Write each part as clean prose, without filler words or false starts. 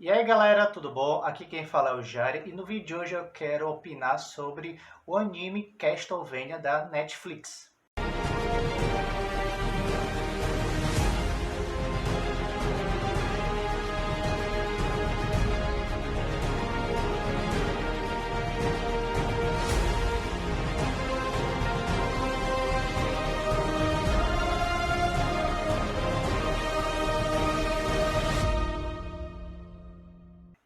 E aí galera, tudo bom? Aqui quem fala é o Jari e no vídeo de hoje eu quero opinar sobre o anime Castlevania da Netflix.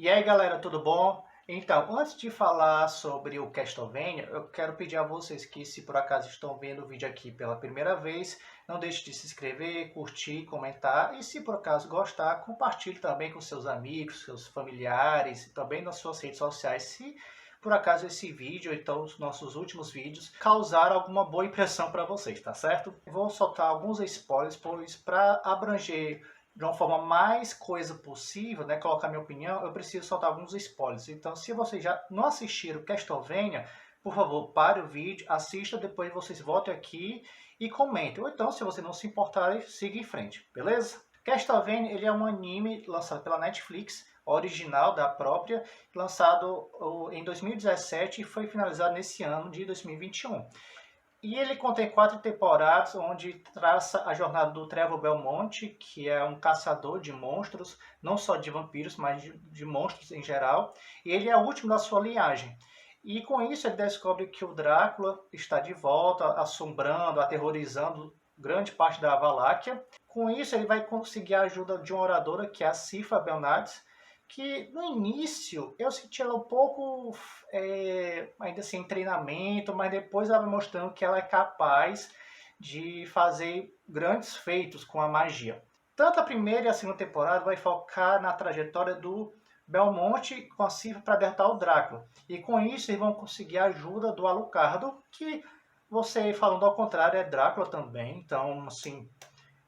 E aí galera, tudo bom? Então, antes de falar sobre o Castlevania, eu quero pedir a vocês que, se por acaso estão vendo o vídeo aqui pela primeira vez, não deixe de se inscrever, curtir, comentar e, se por acaso gostar, compartilhe também com seus amigos, seus familiares e também nas suas redes sociais, se por acaso esse vídeo, então os nossos últimos vídeos, causaram alguma boa impressão para vocês, tá certo? Vou soltar alguns spoilers, pois para abranger de uma forma mais coisa possível, né, colocar minha opinião, eu preciso soltar alguns spoilers. Então, se vocês já não assistiram Castlevania, por favor, pare o vídeo, assista, depois vocês voltem aqui e comentem. Ou então, se você não se importar, siga em frente, beleza? Castlevania, ele é um anime lançado pela Netflix, original da própria, lançado em 2017 e foi finalizado nesse ano de 2021. E ele contém 4 temporadas, onde traça a jornada do Trevor Belmont, que é um caçador de monstros, não só de vampiros, mas de monstros em geral. E ele é o último da sua linhagem. E com isso ele descobre que o Drácula está de volta, assombrando, aterrorizando grande parte da Valáquia. Com isso ele vai conseguir a ajuda de uma oradora, que é a Sifra Belnades, que no início eu senti ela um pouco ainda assim em treinamento, mas depois ela vai mostrando que ela é capaz de fazer grandes feitos com a magia. Tanto a primeira e a segunda temporada vai focar na trajetória do Belmonte com a Cifra para derrotar o Drácula. E com isso eles vão conseguir a ajuda do Alucardo, que você falando ao contrário é Drácula também. Então, assim,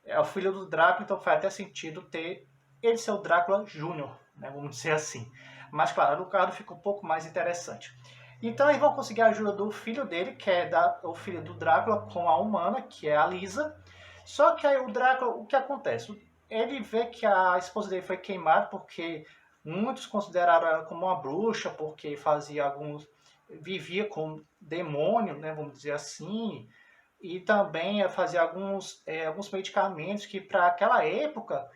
é o filho do Drácula, então faz até sentido ter ele ser o Drácula Júnior, né, vamos dizer assim. Mas claro, o Alucard fica um pouco mais interessante. Então eles vão conseguir a ajuda do filho dele, que é o filho do Drácula com a humana, que é a Lisa. Só que aí o Drácula, o que acontece? Ele vê que a esposa dele foi queimada porque muitos consideraram ela como uma bruxa, porque vivia com demônio, né, vamos dizer assim, e também fazia alguns medicamentos que para aquela época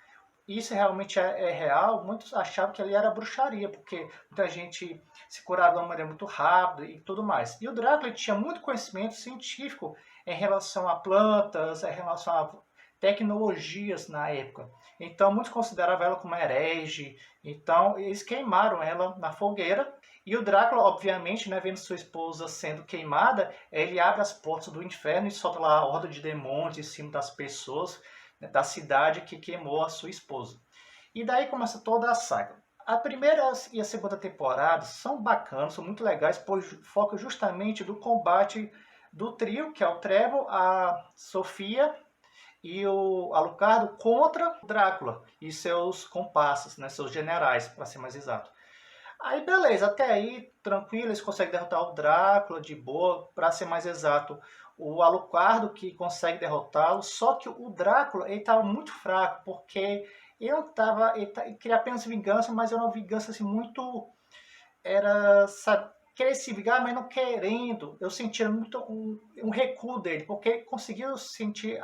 isso realmente é real. Muitos achavam que ali era bruxaria, porque muita gente se curava de uma maneira muito rápida e tudo mais. E o Drácula tinha muito conhecimento científico em relação a plantas, em relação a tecnologias na época. Então muitos consideravam ela como herege. Então eles queimaram ela na fogueira. E o Drácula, obviamente, né, vendo sua esposa sendo queimada, ele abre as portas do inferno e solta lá a horda de demônios em cima das pessoas, né, da cidade que queimou a sua esposa. E daí começa toda a saga. A primeira e a segunda temporada são bacanas, são muito legais, pois foca justamente do combate do trio, que é o Trevor, a Sofia e o Alucardo contra Drácula e seus comparsas, né, seus generais, para ser mais exato. Aí beleza, até aí tranquilo, eles conseguem derrotar o Drácula de boa, para ser mais exato, o Alucardo que consegue derrotá-lo, só que o Drácula ele estava muito fraco, porque ele queria apenas vingança, mas era uma vingança assim muito, sabe, querer se vingar, mas não querendo. Eu sentia muito um recuo dele, porque ele conseguiu sentir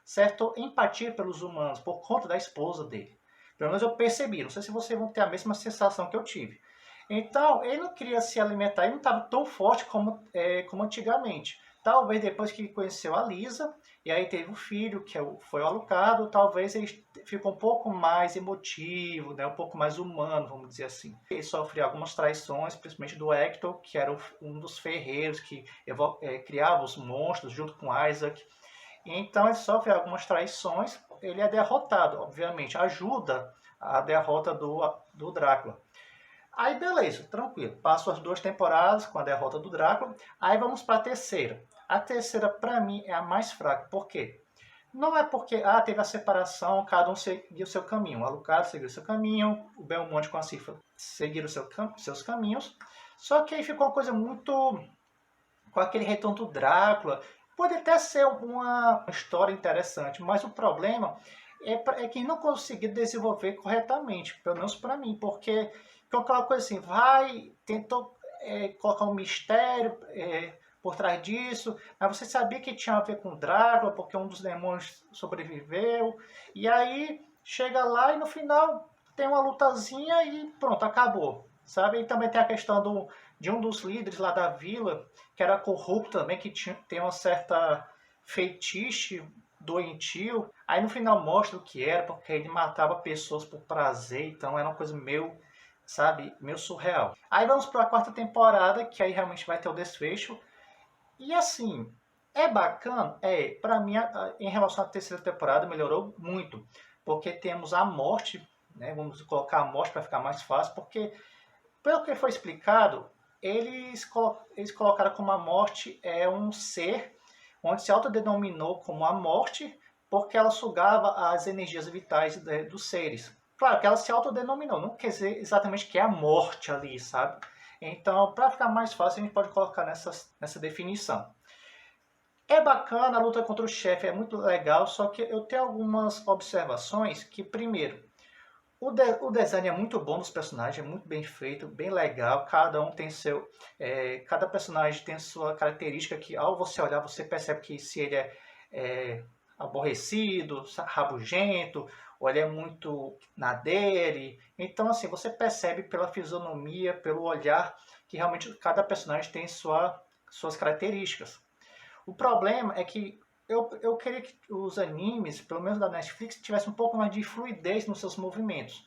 certa empatia pelos humanos, por conta da esposa dele. Pelo menos eu percebi, não sei se vocês vão ter a mesma sensação que eu tive. Então, ele não queria se alimentar, ele não estava tão forte como antigamente. Talvez depois que ele conheceu a Lisa, e aí teve o filho, foi o Alucardo, talvez ele ficou um pouco mais emotivo, né, um pouco mais humano, vamos dizer assim. Ele sofreu algumas traições, principalmente do Hector, que era um dos ferreiros que criava os monstros junto com Isaac. Então ele sofre algumas traições, ele é derrotado, obviamente, ajuda a derrota do Drácula. Aí beleza, tranquilo, passo as 2 temporadas com a derrota do Drácula, aí vamos para a terceira. A terceira para mim é a mais fraca, por quê? Não é porque teve a separação, cada um seguiu o seu caminho, o Alucard seguiu o seu caminho, o Belmonte com a Cifra seguiram seus caminhos, só que aí ficou uma coisa muito com aquele retorno do Drácula. Pode até ser uma história interessante, mas o problema, é quem não conseguiu desenvolver corretamente, pelo menos para mim, porque é aquela coisa assim, vai, tentou colocar um mistério por trás disso, mas você sabia que tinha a ver com Drácula, porque um dos demônios sobreviveu, e aí chega lá e no final tem uma lutazinha e pronto, acabou. Sabe? E também tem a questão de um dos líderes lá da vila, que era corrupto também, que tem uma certa feitiço doentio. Aí no final mostra o que era, porque ele matava pessoas por prazer, então era uma coisa meio, sabe, meio surreal. Aí vamos para a quarta temporada, que aí realmente vai ter o desfecho. E assim, é bacana? É, para mim, em relação à terceira temporada, melhorou muito, porque temos a morte, né? Vamos colocar a morte para ficar mais fácil, porque pelo que foi explicado, eles colocaram como a morte é um ser onde se autodenominou como a morte porque ela sugava as energias vitais dos seres. Claro que ela se autodenominou, não quer dizer exatamente que é a morte ali, sabe? Então, para ficar mais fácil, a gente pode colocar nessa definição. É bacana, a luta contra o chefe é muito legal, só que eu tenho algumas observações que, primeiro, o design é muito bom dos personagens, é muito bem feito, bem legal. Cada um tem seu. Cada personagem tem sua característica que, ao você olhar, você percebe que se ele é aborrecido, rabugento, ou ele é muito na dele. Então, assim, você percebe pela fisionomia, pelo olhar, que realmente cada personagem tem suas características. O problema é que eu queria que os animes, pelo menos da Netflix, tivessem um pouco mais de fluidez nos seus movimentos.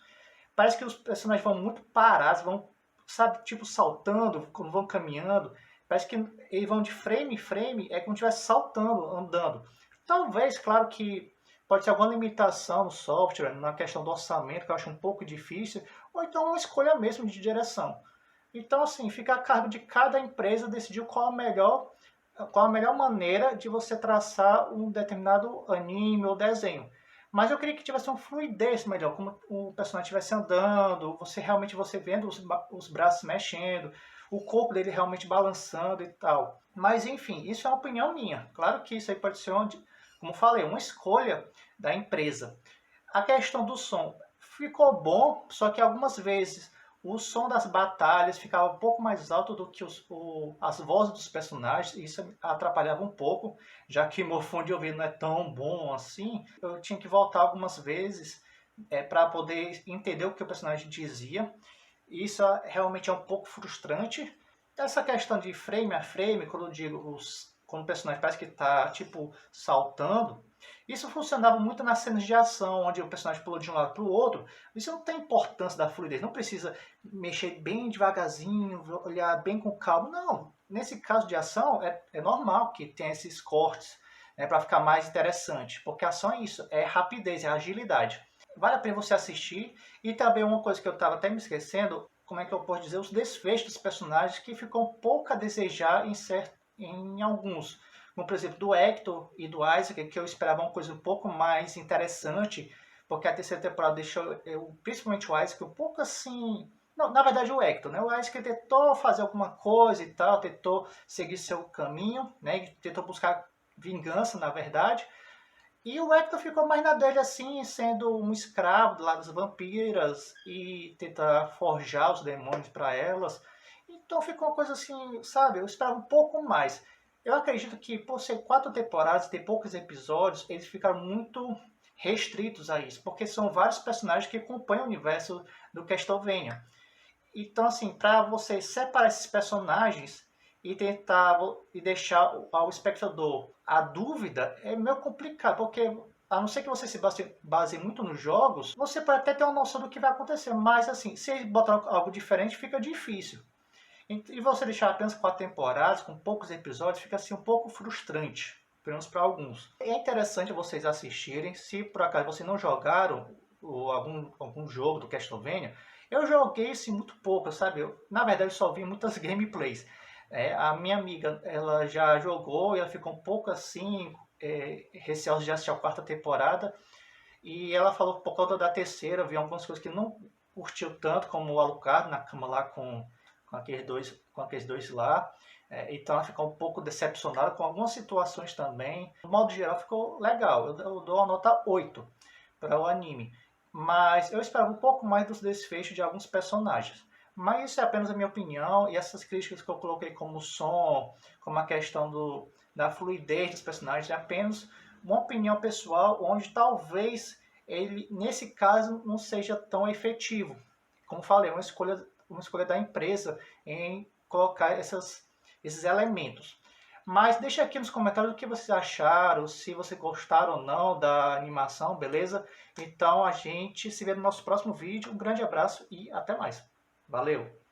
Parece que os personagens vão muito parados, vão, sabe, tipo saltando, quando vão caminhando. Parece que eles vão de frame em frame, é como se estivesse saltando, andando. Talvez, claro que pode ser alguma limitação no software, na questão do orçamento, que eu acho um pouco difícil, ou então uma escolha mesmo de direção. Então, assim, fica a cargo de cada empresa decidir qual a melhor maneira de você traçar um determinado anime ou desenho. Mas eu queria que tivesse uma fluidez melhor, como o personagem estivesse andando, você realmente você vendo os braços mexendo, o corpo dele realmente balançando e tal. Mas enfim, isso é uma opinião minha. Claro que isso aí pode ser, como falei, uma escolha da empresa. A questão do som ficou bom, só que algumas vezes o som das batalhas ficava um pouco mais alto do que as vozes dos personagens, e isso atrapalhava um pouco, já que meu fone de ouvido não é tão bom assim. Eu tinha que voltar algumas vezes para poder entender o que o personagem dizia. Isso realmente é um pouco frustrante. Essa questão de frame a frame, quando eu digo quando o personagem parece que está tipo saltando, isso funcionava muito nas cenas de ação, onde o personagem pulou de um lado para o outro. Isso não tem importância da fluidez, não precisa mexer bem devagarzinho, olhar bem com calma. Não, nesse caso de ação é normal que tenha esses cortes, né, para ficar mais interessante, porque a ação é isso, é rapidez, é agilidade. Vale a pena você assistir. E também uma coisa que eu estava até me esquecendo, como é que eu posso dizer, os desfechos dos personagens que ficam um pouco a desejar em alguns. Como, por exemplo, do Hector e do Isaac, que eu esperava uma coisa um pouco mais interessante, porque a terceira temporada deixou, principalmente o Isaac, um pouco assim... Não, na verdade o Hector, né? O Isaac tentou fazer alguma coisa e tal, tentou seguir seu caminho, né? Tentou buscar vingança, na verdade. E o Hector ficou mais na dele assim, sendo um escravo lá das vampiras e tentar forjar os demônios para elas. Então ficou uma coisa assim, sabe? Eu esperava um pouco mais. Eu acredito que por ser 4 temporadas e ter poucos episódios, eles ficaram muito restritos a isso, porque são vários personagens que acompanham o universo do Castlevania. Então, assim, para você separar esses personagens e tentar e deixar ao espectador a dúvida é meio complicado, porque a não ser que você se base muito nos jogos, você pode até ter uma noção do que vai acontecer, mas assim, se botar algo diferente, fica difícil. E você deixar apenas 4 temporadas, com poucos episódios, fica assim um pouco frustrante, pelo menos para alguns. É interessante vocês assistirem, se por acaso vocês não jogaram algum jogo do Castlevania, eu joguei assim muito pouco, sabe? Na verdade, eu só vi muitas gameplays. A minha amiga, ela já jogou e ela ficou um pouco assim, receosa de assistir a quarta temporada. E ela falou que por conta da terceira, viu algumas coisas que não curtiu tanto, como o Alucard na cama lá com aqueles dois lá. Então ela ficou um pouco decepcionada com algumas situações também. No modo geral ficou legal. Eu dou a nota 8 para o anime. Mas eu esperava um pouco mais dos desfechos de alguns personagens. Mas isso é apenas a minha opinião, e essas críticas que eu coloquei como som, como a questão da fluidez dos personagens, é apenas uma opinião pessoal, onde talvez ele, nesse caso, não seja tão efetivo. Como falei, é uma escolha da empresa em colocar esses elementos. Mas deixa aqui nos comentários o que vocês acharam, se vocês gostaram ou não da animação, beleza? Então a gente se vê no nosso próximo vídeo. Um grande abraço e até mais. Valeu!